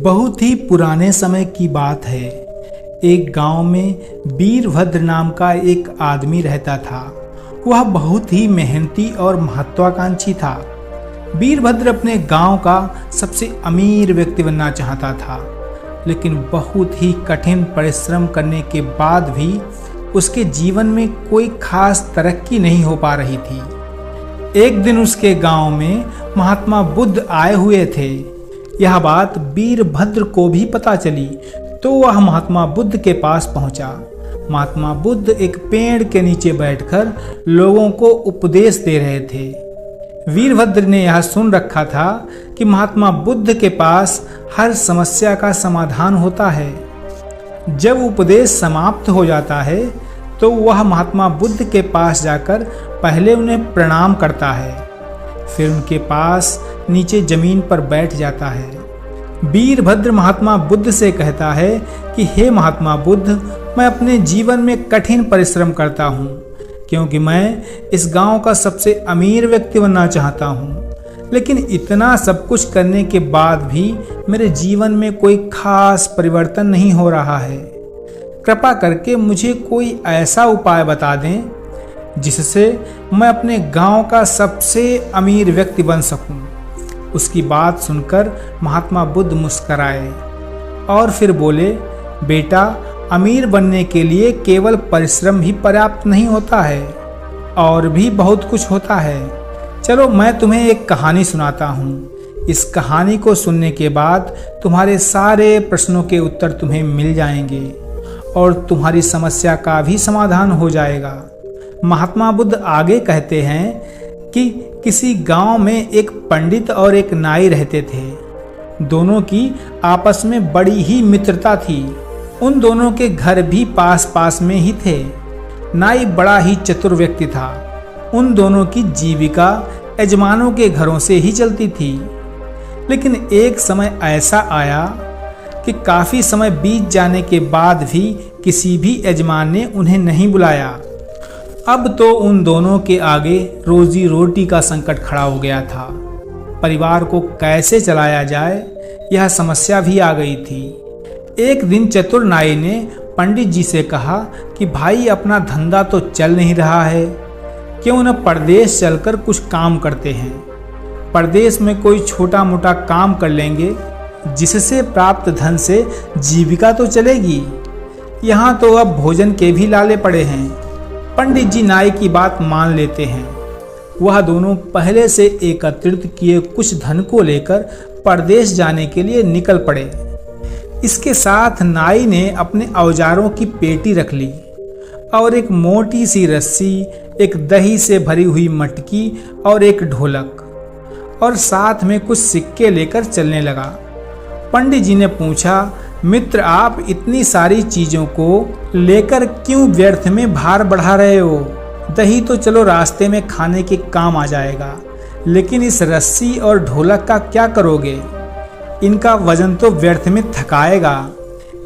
बहुत ही पुराने समय की बात है। एक गांव में वीरभद्र नाम का एक आदमी रहता था। वह बहुत ही मेहनती और महत्वाकांक्षी था। वीरभद्र अपने गांव का सबसे अमीर व्यक्ति बनना चाहता था, लेकिन बहुत ही कठिन परिश्रम करने के बाद भी उसके जीवन में कोई खास तरक्की नहीं हो पा रही थी। एक दिन उसके गांव में महात्मा बुद्ध आए हुए थे। यह बात वीरभद्र को भी पता चली, तो वह महात्मा बुद्ध के पास पहुंचा। महात्मा बुद्ध एक पेड़ के नीचे बैठकर लोगों को उपदेश दे रहे थे। वीरभद्र ने यह सुन रखा था कि महात्मा बुद्ध के पास हर समस्या का समाधान होता है। जब उपदेश समाप्त हो जाता है तो वह महात्मा बुद्ध के पास जाकर पहले उन्हें प्रणाम करता है, फिर उनके पास नीचे जमीन पर बैठ जाता है। वीरभद्र महात्मा बुद्ध से कहता है कि हे महात्मा बुद्ध, मैं अपने जीवन में कठिन परिश्रम करता हूँ, क्योंकि मैं इस गांव का सबसे अमीर व्यक्ति बनना चाहता हूँ, लेकिन इतना सब कुछ करने के बाद भी मेरे जीवन में कोई खास परिवर्तन नहीं हो रहा है। कृपा करके मुझे कोई ऐसा उपाय बता दें जिससे मैं अपने गांव का सबसे अमीर व्यक्ति बन सकूं। उसकी बात सुनकर महात्मा बुद्ध मुस्कराए और फिर बोले, बेटा, अमीर बनने के लिए केवल परिश्रम ही पर्याप्त नहीं होता है, और भी बहुत कुछ होता है। चलो मैं तुम्हें एक कहानी सुनाता हूँ। इस कहानी को सुनने के बाद तुम्हारे सारे प्रश्नों के उत्तर तुम्हें मिल जाएंगे और तुम्हारी समस्या का भी समाधान हो जाएगा। महात्मा बुद्ध आगे कहते हैं कि किसी गांव में एक पंडित और एक नाई रहते थे। दोनों की आपस में बड़ी ही मित्रता थी। उन दोनों के घर भी पास पास में ही थे। नाई बड़ा ही चतुर व्यक्ति था। उन दोनों की जीविका यजमानों के घरों से ही चलती थी। लेकिन एक समय ऐसा आया कि काफी समय बीत जाने के बाद भी किसी भी यजमान ने उन्हें नहीं बुलाया। अब तो उन दोनों के आगे रोजी रोटी का संकट खड़ा हो गया था। परिवार को कैसे चलाया जाए, यह समस्या भी आ गई थी। एक दिन चतुर नाई ने पंडित जी से कहा कि भाई, अपना धंधा तो चल नहीं रहा है, क्यों न परदेश चलकर कुछ काम करते हैं। परदेश में कोई छोटा मोटा काम कर लेंगे, जिससे प्राप्त धन से जीविका तो चलेगी। यहाँ तो अब भोजन के भी लाले पड़े हैं। पंडित जी नाई की बात मान लेते हैं। वह दोनों पहले से एकत्रित किए कुछ धन को लेकर परदेश जाने के लिए निकल पड़े। इसके साथ नाई ने अपने औजारों की पेटी रख ली और एक मोटी सी रस्सी, एक दही से भरी हुई मटकी और एक ढोलक, और साथ में कुछ सिक्के लेकर चलने लगा। पंडित जी ने पूछा, मित्र, आप इतनी सारी चीजों को लेकर क्यों व्यर्थ में भार बढ़ा रहे हो? दही तो चलो रास्ते में खाने के काम आ जाएगा, लेकिन इस रस्सी और ढोलक का क्या करोगे? इनका वजन तो व्यर्थ में थकाएगा,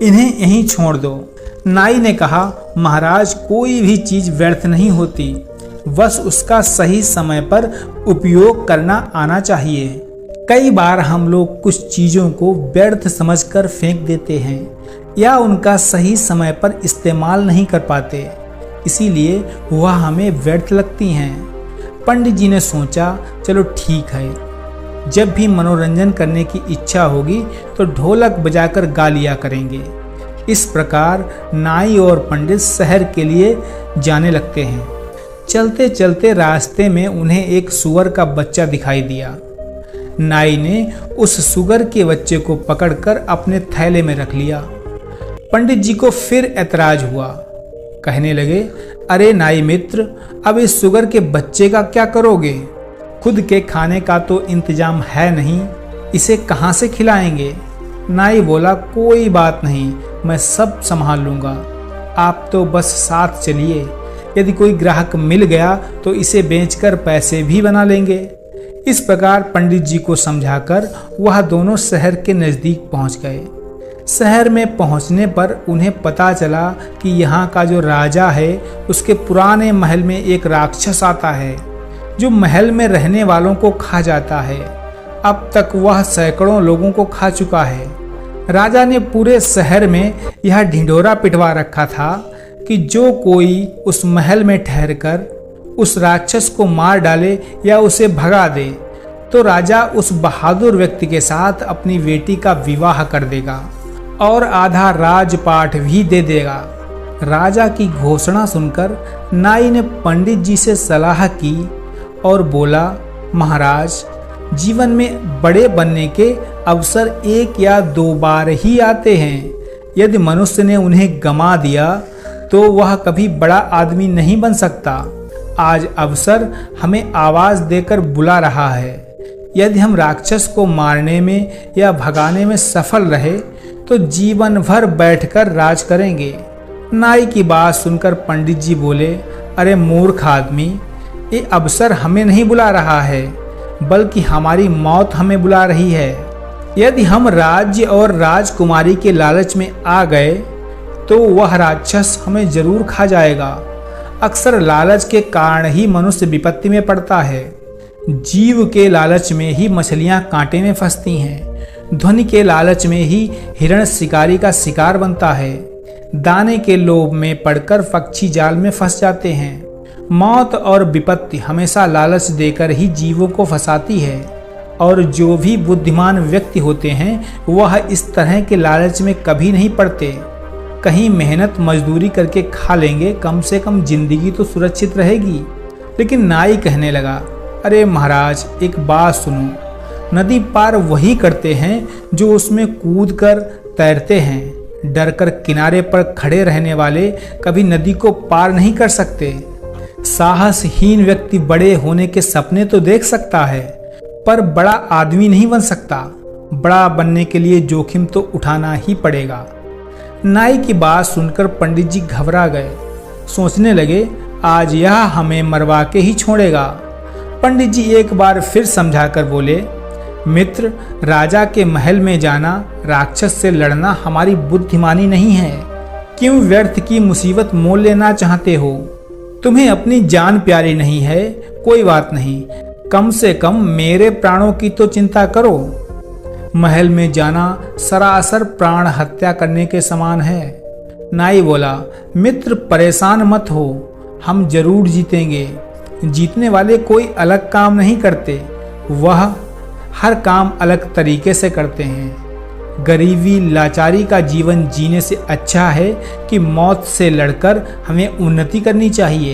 इन्हें यहीं छोड़ दो। नाई ने कहा, महाराज, कोई भी चीज व्यर्थ नहीं होती, बस उसका सही समय पर उपयोग करना आना चाहिए। कई बार हम लोग कुछ चीज़ों को व्यर्थ समझकर फेंक देते हैं या उनका सही समय पर इस्तेमाल नहीं कर पाते, इसीलिए वह हमें व्यर्थ लगती हैं। पंडित जी ने सोचा, चलो ठीक है, जब भी मनोरंजन करने की इच्छा होगी तो ढोलक बजाकर गा लिया करेंगे। इस प्रकार नाई और पंडित शहर के लिए जाने लगते हैं। चलते चलते रास्ते में उन्हें एक सूअर का बच्चा दिखाई दिया। नाई ने उस सुगर के बच्चे को पकड़कर अपने थैले में रख लिया। पंडित जी को फिर ऐतराज हुआ। कहने लगे, अरे नाई मित्र, अब इस सुगर के बच्चे का क्या करोगे? खुद के खाने का तो इंतजाम है नहीं, इसे कहाँ से खिलाएंगे? नाई बोला, कोई बात नहीं, मैं सब संभाल लूँगा, आप तो बस साथ चलिए। यदि कोई ग्राहक मिल गया तो इसे बेचकर पैसे भी बना लेंगे। इस प्रकार पंडित जी को समझाकर वह दोनों शहर के नज़दीक पहुंच गए। शहर में पहुंचने पर उन्हें पता चला कि यहाँ का जो राजा है, उसके पुराने महल में एक राक्षस आता है जो महल में रहने वालों को खा जाता है। अब तक वह सैकड़ों लोगों को खा चुका है। राजा ने पूरे शहर में यह ढिंढोरा पिटवा रखा था कि जो कोई उस महल में ठहरकर उस राक्षस को मार डाले या उसे भगा दे तो राजा उस बहादुर व्यक्ति के साथ अपनी बेटी का विवाह कर देगा और आधा राजपाट भी दे देगा। राजा की घोषणा सुनकर नाई ने पंडित जी से सलाह की और बोला, महाराज, जीवन में बड़े बनने के अवसर एक या दो बार ही आते हैं। यदि मनुष्य ने उन्हें गमा दिया तो वह कभी बड़ा आदमी नहीं बन सकता। आज अवसर हमें आवाज देकर बुला रहा है। यदि हम राक्षस को मारने में या भगाने में सफल रहे तो जीवन भर बैठकर राज करेंगे। नाई की बात सुनकर पंडित जी बोले, अरे मूर्ख आदमी, ये अवसर हमें नहीं बुला रहा है बल्कि हमारी मौत हमें बुला रही है। यदि हम राज्य और राजकुमारी के लालच में आ गए तो वह राक्षस हमें जरूर खा जाएगा। अक्सर लालच के कारण ही मनुष्य विपत्ति में पड़ता है। जीव के लालच में ही मछलियां कांटे में फंसती हैं। ध्वनि के लालच में ही हिरण शिकारी का शिकार बनता है। दाने के लोभ में पड़कर पक्षी जाल में फंस जाते हैं। मौत और विपत्ति हमेशा लालच देकर ही जीवों को फंसाती है और जो भी बुद्धिमान व्यक्ति होते हैं वह इस तरह के लालच में कभी नहीं पड़ते। कहीं मेहनत मजदूरी करके खा लेंगे, कम से कम जिंदगी तो सुरक्षित रहेगी। लेकिन नाई कहने लगा, अरे महाराज, एक बात सुनो। नदी पार वही करते हैं जो उसमें कूद कर तैरते हैं। डर कर किनारे पर खड़े रहने वाले कभी नदी को पार नहीं कर सकते। साहसहीन व्यक्ति बड़े होने के सपने तो देख सकता है पर बड़ा आदमी नहीं बन सकता। बड़ा बनने के लिए जोखिम तो उठाना ही पड़ेगा। नाई की बात सुनकर पंडित जी घबरा गए। सोचने लगे, आज यह हमें मरवा के ही छोड़ेगा। पंडित जी एक बार फिर समझाकर बोले, मित्र, राजा के महल में जाना, राक्षस से लड़ना हमारी बुद्धिमानी नहीं है। क्यों व्यर्थ की मुसीबत मोल लेना चाहते हो? तुम्हें अपनी जान प्यारी नहीं है, कोई बात नहीं, कम से कम मेरे प्राणों की तो चिंता करो। महल में जाना सरासर प्राण हत्या करने के समान है। नाई बोला, मित्र परेशान मत हो, हम जरूर जीतेंगे। जीतने वाले कोई अलग काम नहीं करते, वह हर काम अलग तरीके से करते हैं। गरीबी लाचारी का जीवन जीने से अच्छा है कि मौत से लड़कर हमें उन्नति करनी चाहिए।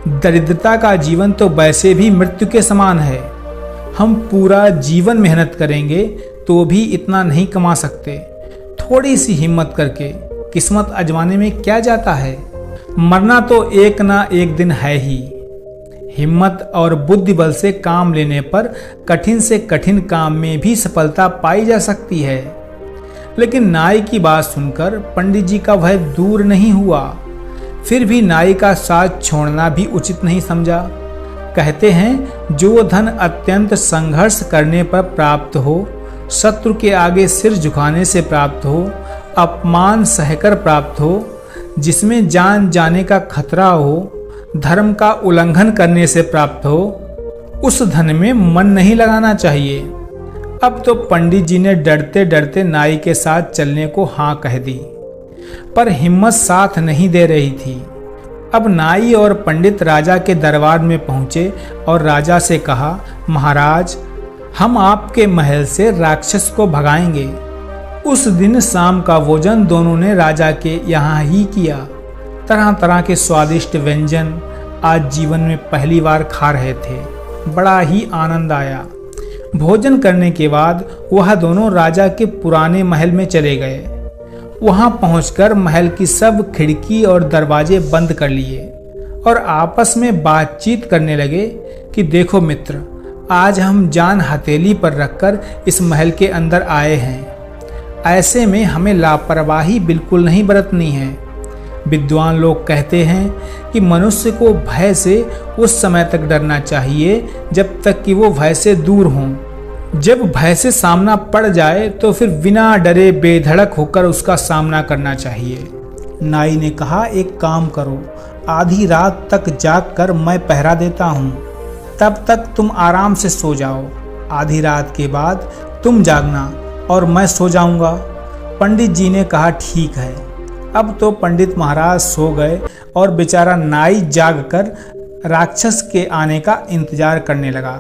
दरिद्रता का जीवन तो वैसे भी मृत्यु के समान है। हम पूरा जीवन मेहनत करेंगे तो भी इतना नहीं कमा सकते। थोड़ी सी हिम्मत करके किस्मत आजमाने में क्या जाता है? मरना तो एक ना एक दिन है ही। हिम्मत और बुद्धि बल से काम लेने पर कठिन से कठिन काम में भी सफलता पाई जा सकती है। लेकिन नाई की बात सुनकर पंडित जी का भय दूर नहीं हुआ। फिर भी नाई का साथ छोड़ना भी उचित नहीं समझा। कहते हैं, जो धन अत्यंत संघर्ष करने पर प्राप्त हो, शत्रु के आगे सिर झुकाने से प्राप्त हो, अपमान सहकर प्राप्त हो, जिसमें जान जाने का खतरा हो, धर्म का उल्लंघन करने से प्राप्त हो, उस धन में मन नहीं लगाना चाहिए। अब तो पंडित जी ने डरते डरते नाई के साथ चलने को हाँ कह दी, पर हिम्मत साथ नहीं दे रही थी। अब नाई और पंडित राजा के दरबार में पहुंचे और राजा से कहा, महाराज, हम आपके महल से राक्षस को भगाएंगे। उस दिन शाम का भोजन दोनों ने राजा के यहाँ ही किया। तरह तरह के स्वादिष्ट व्यंजन आज जीवन में पहली बार खा रहे थे। बड़ा ही आनंद आया। भोजन करने के बाद वह दोनों राजा के पुराने महल में चले गए। वहां पहुंचकर महल की सब खिड़की और दरवाजे बंद कर लिए और आपस में बातचीत करने लगे कि देखो मित्र, आज हम जान हथेली पर रखकर इस महल के अंदर आए हैं। ऐसे में हमें लापरवाही बिल्कुल नहीं बरतनी है। विद्वान लोग कहते हैं कि मनुष्य को भय से उस समय तक डरना चाहिए जब तक कि वो भय से दूर हों। जब भय से सामना पड़ जाए तो फिर बिना डरे बेधड़क होकर उसका सामना करना चाहिए। नाई ने कहा, एक काम करो, आधी रात तक जाग कर मैं पहरा देता हूँ, तब तक तुम आराम से सो जाओ। आधी रात के बाद तुम जागना और मैं सो जाऊंगा। पंडित जी ने कहा ठीक है। अब तो पंडित महाराज सो गए और बेचारा नाई जागकर राक्षस के आने का इंतजार करने लगा।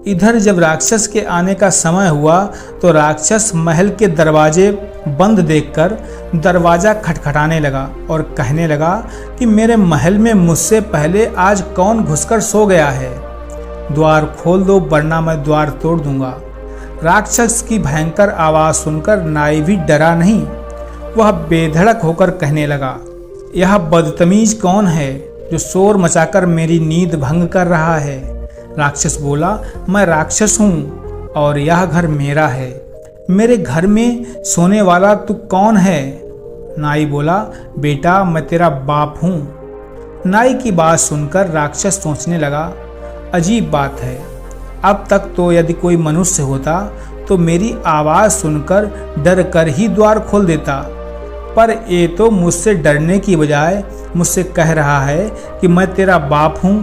इधर जब राक्षस के आने का समय हुआ तो राक्षस महल के दरवाजे बंद देखकर दरवाजा खटखटाने लगा और कहने लगा कि मेरे महल में मुझसे पहले आज कौन घुसकर सो गया है। द्वार खोल दो वरना मैं द्वार तोड़ दूंगा। राक्षस की भयंकर आवाज सुनकर नाई भी डरा नहीं। वह बेधड़क होकर कहने लगा, यह बदतमीज कौन है जो शोर मचाकर मेरी नींद भंग कर रहा है। राक्षस बोला, मैं राक्षस हूँ और यह घर मेरा है। मेरे घर में सोने वाला तू कौन है? नाई बोला, बेटा मैं तेरा बाप हूँ। नाई की बात सुनकर राक्षस सोचने लगा, अजीब बात है। अब तक तो यदि कोई मनुष्य होता तो मेरी आवाज़ सुनकर डर कर ही द्वार खोल देता, पर ये तो मुझसे डरने की बजाय मुझसे कह रहा है कि मैं तेरा बाप हूँ।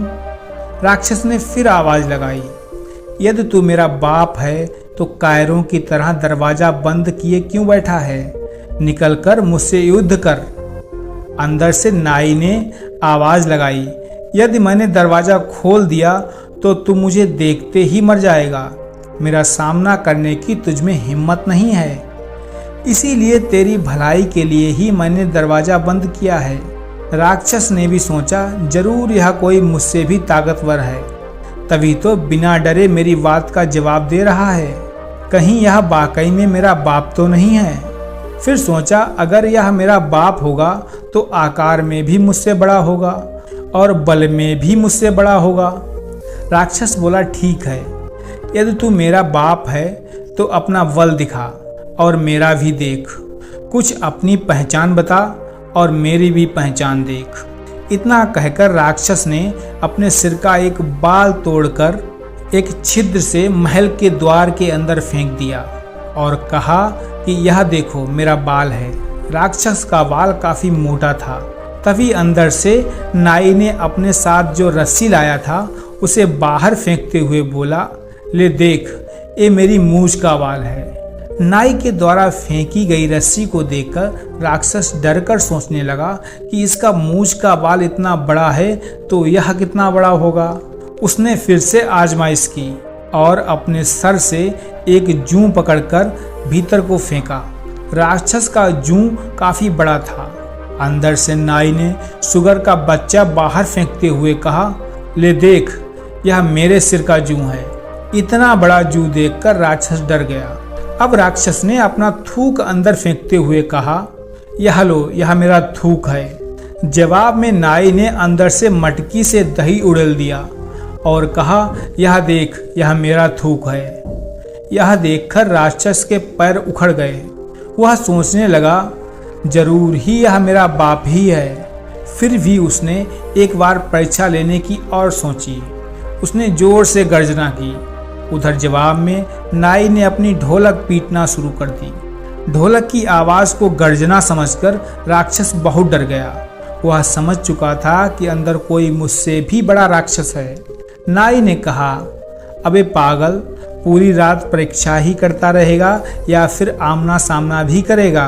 राक्षस ने फिर आवाज़ लगाई, यदि तू मेरा बाप है तो कायरों की तरह दरवाज़ा बंद किए क्यों बैठा है? निकलकर मुझसे युद्ध कर। अंदर से नाई ने आवाज़ लगाई, यदि मैंने दरवाज़ा खोल दिया तो तू मुझे देखते ही मर जाएगा। मेरा सामना करने की तुझमें हिम्मत नहीं है, इसीलिए तेरी भलाई के लिए ही मैंने दरवाज़ा बंद किया है। राक्षस ने भी सोचा, जरूर यह कोई मुझसे भी ताकतवर है, तभी तो बिना डरे मेरी बात का जवाब दे रहा है। कहीं यह वाकई में मेरा बाप तो नहीं है। फिर सोचा, अगर यह मेरा बाप होगा तो आकार में भी मुझसे बड़ा होगा और बल में भी मुझसे बड़ा होगा। राक्षस बोला, ठीक है, यदि तू मेरा बाप है तो अपना बल दिखा और मेरा भी देख। कुछ अपनी पहचान बता और मेरी भी पहचान देख। इतना कहकर राक्षस ने अपने सिर का एक बाल तोड़कर एक छिद्र से महल के द्वार के अंदर फेंक दिया और कहा कि यह देखो मेरा बाल है। राक्षस का बाल काफी मोटा था। तभी अंदर से नाई ने अपने साथ जो रस्सी लाया था उसे बाहर फेंकते हुए बोला, ले देख, ये मेरी मूंछ का बाल है। नाई के द्वारा फेंकी गई रस्सी को देखकर राक्षस डर कर सोचने लगा कि इसका मूंछ का बाल इतना बड़ा है तो यह कितना बड़ा होगा। उसने फिर से आजमाइश की और अपने सर से एक जूं पकड़कर भीतर को फेंका। राक्षस का जूं काफी बड़ा था। अंदर से नाई ने सुगर का बच्चा बाहर फेंकते हुए कहा, ले देख, यह मेरे सिर का जूं है। इतना बड़ा जूं देखकर राक्षस डर गया। अब राक्षस ने अपना थूक अंदर फेंकते हुए कहा, यह लो, यह मेरा थूक है। जवाब में नाई ने अंदर से मटकी से दही उड़ेल दिया और कहा, यह देख, यह मेरा थूक है। यह देखकर राक्षस के पैर उखड़ गए। वह सोचने लगा, जरूर ही यह मेरा बाप ही है। फिर भी उसने एक बार परीक्षा लेने की और सोची। उसने जोर से गर्जना की। उधर जवाब में नाई ने अपनी ढोलक पीटना शुरू कर दी। ढोलक की आवाज को गर्जना समझकर राक्षस बहुत डर गया। वह समझ चुका था कि अंदर कोई मुझसे भी बड़ा राक्षस है। नाई ने कहा, अबे पागल, पूरी रात परीक्षा ही करता रहेगा या फिर आमना सामना भी करेगा?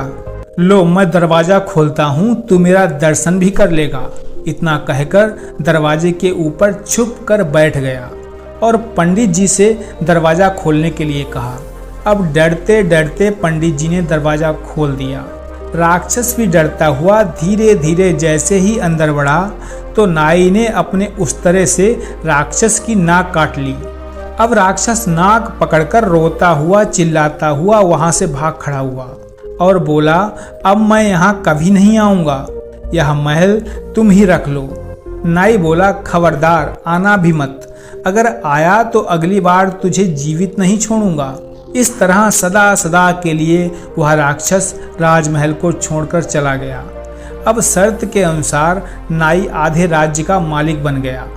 लो, मैं दरवाजा खोलता हूँ, तू मेरा दर्शन भी कर लेगा। इतना कहकर दरवाजे के ऊपर छुप कर बैठ गया और पंडित जी से दरवाजा खोलने के लिए कहा। अब डरते डरते पंडित जी ने दरवाजा खोल दिया। राक्षस भी डरता हुआ धीरे धीरे जैसे ही अंदर बढ़ा तो नाई ने अपने उस तरह से राक्षस की नाक काट ली। अब राक्षस नाक पकड़कर रोता हुआ चिल्लाता हुआ वहां से भाग खड़ा हुआ और बोला, अब मैं यहाँ कभी नहीं आऊँगा, यह महल तुम ही रख लो। नाई बोला, खबरदार, आना भी मत। अगर आया तो अगली बार तुझे जीवित नहीं छोड़ूंगा। इस तरह सदा सदा के लिए वह राक्षस राजमहल को छोड़कर चला गया। अब शर्त के अनुसार नाई आधे राज्य का मालिक बन गया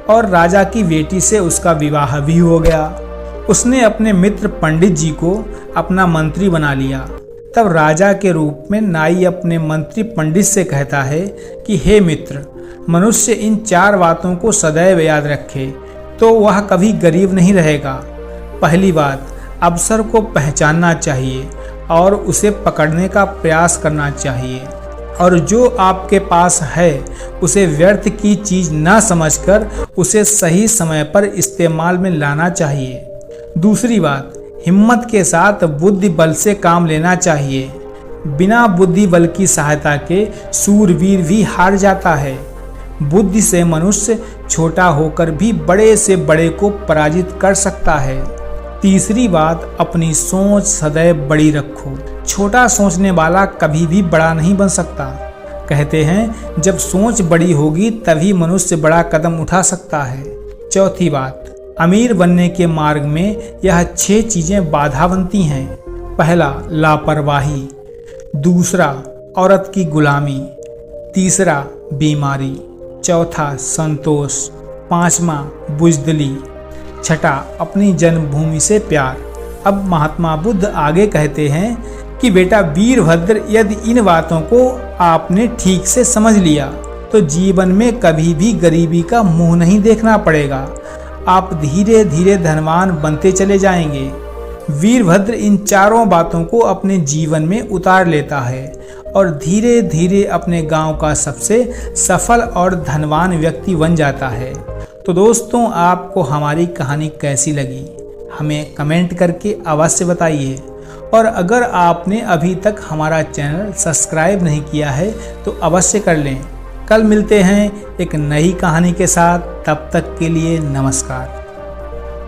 और राजा की बेटी से उसका विवाह भी हो गया। उसने अपने मित्र पंडित जी को अपना मंत्री बना लिया। तब राजा के रूप में नाई अपने मंत्री पंडित से कहता है कि हे मित्र, मनुष्य इन 4 बातों को सदैव याद रखे तो वह कभी गरीब नहीं रहेगा। पहली बात, अवसर को पहचानना चाहिए और उसे पकड़ने का प्रयास करना चाहिए, और जो आपके पास है उसे व्यर्थ की चीज न समझकर उसे सही समय पर इस्तेमाल में लाना चाहिए। दूसरी बात, हिम्मत के साथ बुद्धि बल से काम लेना चाहिए। बिना बुद्धि बल की सहायता के सूरवीर भी हार जाता है। बुद्धि से मनुष्य छोटा होकर भी बड़े से बड़े को पराजित कर सकता है। तीसरी बात, अपनी सोच सदैव बड़ी रखो। छोटा सोचने वाला कभी भी बड़ा नहीं बन सकता। कहते हैं जब सोच बड़ी होगी तभी मनुष्य बड़ा कदम उठा सकता है। चौथी बात, अमीर बनने के मार्ग में यह 6 चीजें बाधा बनती हैं। पहला, लापरवाही। दूसरा, औरत की गुलामी। तीसरा, बीमारी। चौथा, संतोष। पांचवा, बुजदिली। छठा, अपनी जन्मभूमि से प्यार। अब महात्मा बुद्ध आगे कहते हैं कि बेटा वीरभद्र, यदि इन बातों को आपने ठीक से समझ लिया तो जीवन में कभी भी गरीबी का मुंह नहीं देखना पड़ेगा। आप धीरे धीरे धनवान बनते चले जाएंगे। वीरभद्र इन चारों बातों को अपने जीवन में उतार लेता है और धीरे धीरे अपने गांव का सबसे सफल और धनवान व्यक्ति बन जाता है। तो दोस्तों, आपको हमारी कहानी कैसी लगी हमें कमेंट करके अवश्य बताइए, और अगर आपने अभी तक हमारा चैनल सब्सक्राइब नहीं किया है तो अवश्य कर लें। कल मिलते हैं एक नई कहानी के साथ, तब तक के लिए नमस्कार।